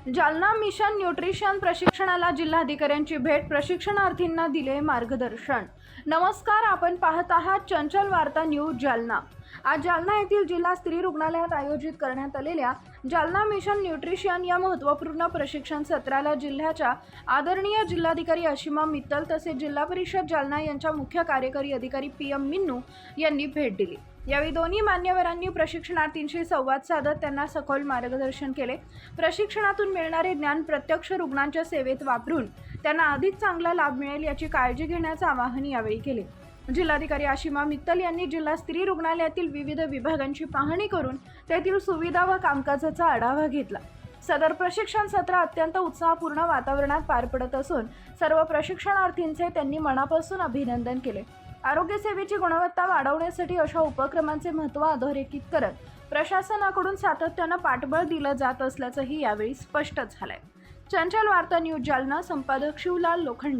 Jalna mission nutrition प्रशिक्षणाला जिल्हाधिकाऱ्यांची भेट, प्रशिक्षणार्थींना दिले मार्गदर्शन। नमस्कार, आपण पाहत आहात चंचल वार्ता न्यूज जालना। आज जालना येथील जिल्हा स्त्री रुग्णालयात आयोजित करण्यात आलेल्या जालना मिशन न्यूट्रिशन या महत्त्वपूर्ण प्रशिक्षण सत्राला जिल्ह्याच्या आदरणीय जिल्हाधिकारी अशिमा मित्तल तसेच जिल्हा परिषद जालना यांच्या मुख्य कार्यकारी अधिकारी PM मिन्नू यांनी भेट दिली। यावेळी दोन्ही मान्यवरांनी प्रशिक्षणार्थींशी संवाद साधत त्यांना सखोल मार्गदर्शन केले। प्रशिक्षणातून मिळणारे ज्ञान प्रत्यक्ष रुग्णांच्या सेवेत वापरून त्यांना अधिक चांगला लाभ मिळेल याची काळजी घेण्याचे आवाहन यावेळी केले। जिल्हाधिकारी अशिमा मित्तल यांनी जिल्हा स्त्री रुग्णालयातील विविध विभागांची पाहणी करून तेथील सुविधा व कामकाजाचा आढावा घेतला। सदर प्रशिक्षण सत्र अत्यंत उत्साहपूर्ण वातावरणात पार पडत असून सर्व प्रशिक्षणार्थींचे त्यांनी मनापासून अभिनंदन केले। आरोग्य सेवेची गुणवत्ता वाढवण्यासाठी अशा उपक्रमांचे महत्त्व अधोरेखित करत प्रशासनाकडून सातत्याने पाठबळ दिलं जात असल्याचंही यावेळी स्पष्ट झालंय। चंचल वार्ता न्यूज जालना, संपादक शिवलाल लोखंडे।